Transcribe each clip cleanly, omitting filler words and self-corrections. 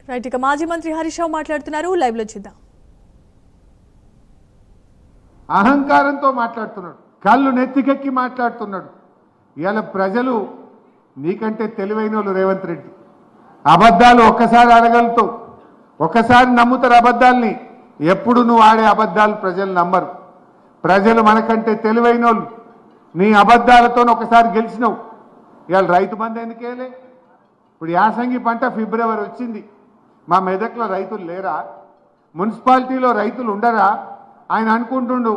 Right, ఇక మాజీ మంత్రి హరీష్ రావు మాట్లాడుతున్నారు, లైవ్ లో చూద్దాం. అహంకారంతో మాట్లాడుతున్నాడు, కళ్ళు నెత్తికెక్కి మాట్లాడుతున్నాడు. ఇవాళ ప్రజలు నీకంటే తెలివైన వాళ్ళు రేవంత్ రెడ్డి. అబద్ధాలు ఒక్కసారి అడగలుగుతావు, ఒక్కసారి నమ్ముతారు అబద్ధాలని. ఎప్పుడు నువ్వు ఆడే అబద్ధాలు ప్రజలు నమ్మరు. ప్రజలు మనకంటే తెలివైన వాళ్ళు. నీ అబద్ధాలతో ఒకసారి గెలిచినావు. ఇవాళ రైతు బంధు ఎందుకేలే? ఇప్పుడు యాసంగి పంట ఫిబ్రవరి వచ్చింది. మా మెదక్లో రైతులు లేరా? మున్సిపాలిటీలో రైతులు ఉండరా? ఆయన అనుకుంటుండు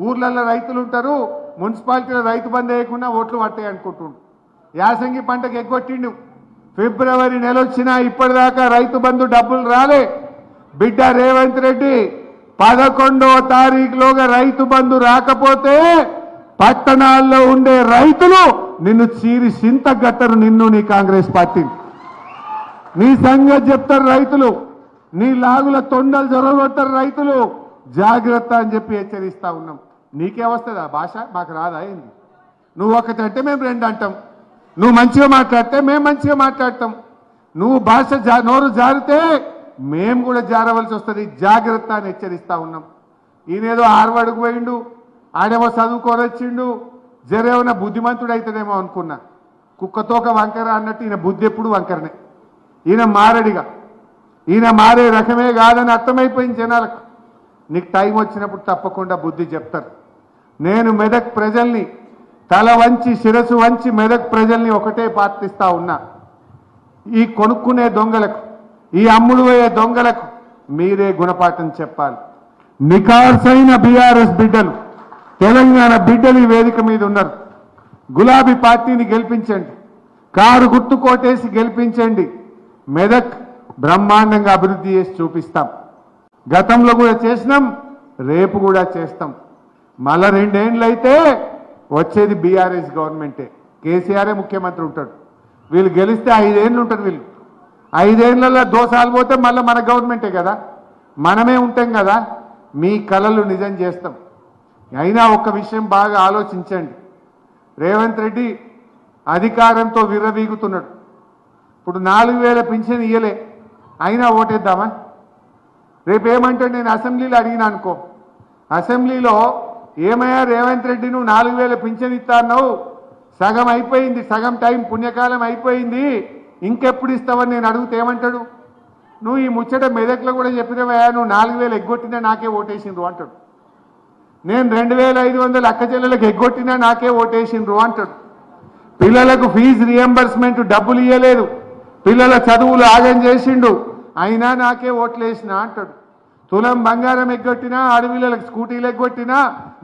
ఊర్లలో రైతులు ఉంటారు, మున్సిపాలిటీలో రైతు బంధు వేయకుండా ఓట్లు పట్టాయి అనుకుంటుండు. యాసంగి పంటకు ఎగ్గొట్టిండు. ఫిబ్రవరి నెల వచ్చినా ఇప్పటిదాకా రైతు బంధు డబ్బులు రాలే. బిడ్డ రేవంత్ రెడ్డి 11వ తారీఖులోగా రైతు బంధు రాకపోతే పట్టణాల్లో ఉండే రైతులు నిన్ను చీరి సింతగట్టరు. నిన్ను నీ కాంగ్రెస్ పార్టీ నీ సంగతి చెప్తారు రైతులు. నీ లాగుల తొండలు జొరగొడతారు రైతులు. జాగ్రత్త అని చెప్పి హెచ్చరిస్తా ఉన్నాం. నీకే వస్తుంది ఆ భాష, మాకు రాదా ఏంది? నువ్వు ఒకటి అంటే మేము రెండు అంటాం. నువ్వు మంచిగా మాట్లాడితే మేము మంచిగా మాట్లాడతాం. నువ్వు భాష నోరు జారితే మేము కూడా జారవలసి వస్తుంది. జాగ్రత్త అని హెచ్చరిస్తా ఉన్నాం. ఈయనేదో హార్వర్డ్కు పోయిండు, ఆడేమో చదువుకొని వచ్చిండు, జరేమన్నా బుద్ధిమంతుడు అవుతాడేమో అనుకున్నా. కుక్కతోక వంకర అన్నట్టు ఈయన బుద్ధి ఎప్పుడు వంకరనే. ఈయన మారడిగా, ఈయన మారే రకమే కాదని అర్థమైపోయింది జనాలకు. నీకు టైం వచ్చినప్పుడు తప్పకుండా బుద్ధి చెప్తారు. నేను మెదక్ ప్రజల్ని తల వంచి శిరసు వంచి మెదక్ ప్రజల్ని ఒకటే ప్రార్థిస్తా ఉన్నా. ఈ కొనుక్కునే దొంగలకు, ఈ అమ్ముడు పోయే దొంగలకు మీరే గుణపాఠం చెప్పాలి. నికార్సైన బీఆర్ఎస్ బిడ్డలు, తెలంగాణ బిడ్డలు ఈ వేదిక మీద ఉన్నారు. గులాబీ పార్టీని గెలిపించండి, కారు గుర్తు కోటేసి గెలిపించండి. మెదక్ బ్రహ్మాండంగా అభివృద్ధి చేసి చూపిస్తాం. గతంలో కూడా చేసినాం, రేపు కూడా చేస్తాం. మళ్ళా 2 ఏళ్ళు అయితే వచ్చేది బీఆర్ఎస్ గవర్నమెంటే. కేసీఆరే ముఖ్యమంత్రి ఉంటాడు. వీళ్ళు గెలిస్తే 5 ఏళ్ళు ఉంటారు. వీళ్ళు 5 ఏళ్లలో దోసాలు పోతే మళ్ళీ మన గవర్నమెంటే కదా, మనమే ఉంటాం కదా. మీ కలలు నిజం చేస్తాం. అయినా ఒక్క విషయం బాగా ఆలోచించండి. రేవంత్ రెడ్డి అధికారంతో విర్రవీగుతున్నాడు. ఇప్పుడు 4000 పింఛన్ ఇయ్యలే, అయినా ఓటేద్దామా? రేపు ఏమంటాడు? నేను అసెంబ్లీలో అడిగినా అనుకో, అసెంబ్లీలో ఏమయ్యా రేవంత్ రెడ్డి నువ్వు 4000 పింఛన్ ఇస్తా అన్నావు, సగం అయిపోయింది, సగం టైం పుణ్యకాలం అయిపోయింది, ఇంకెప్పుడు ఇస్తావని నేను అడిగితే ఏమంటాడు? నువ్వు ఈ ముచ్చట మెదక్లో కూడా చెప్పినవయ్యా, నువ్వు 4000 ఎగ్గొట్టినా నాకే ఓటేసిండ్రు అంటాడు. నేను 2500 అక్క చెల్లెలకు ఎగ్గొట్టినా నాకే ఓటేసిండ్రు అంటాడు. పిల్లలకు ఫీజు రియంబర్స్మెంట్ డబ్బులు ఇవ్వలేదు, పిల్లల చదువులు ఆగం చేసిండు, అయినా నాకే ఓట్లేసినా అంటాడు. తులం బంగారం ఎగ్గొట్టినా, ఆడపిల్లలకు స్కూటీలు ఎగ్గొట్టినా,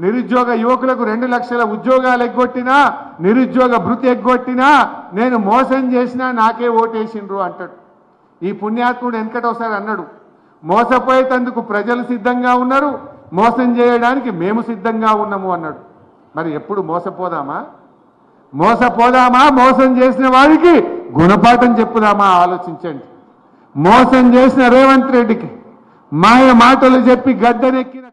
నిరుద్యోగ యువకులకు 2 లక్షల ఉద్యోగాలు ఎగ్గొట్టినా, నిరుద్యోగ భృతి ఎగ్గొట్టినా, నేను మోసం చేసినా నాకే ఓటేసిండ్రు అంటాడు. ఈ పుణ్యాత్ముడు వెనకటోసారి అన్నాడు, మోసపోయేందుకు ప్రజలు సిద్ధంగా ఉన్నారు, మోసం చేయడానికి మేము సిద్ధంగా ఉన్నాము అన్నాడు. మరి ఎప్పుడు మోసపోదామా? మోసం చేసిన వాడికి గుణపాఠం చెప్పుదామా? ఆలోచించండి. మోసం చేసిన రేవంత్ రెడ్డికి మాయ మాటలు చెప్పి గద్దెనెక్కిన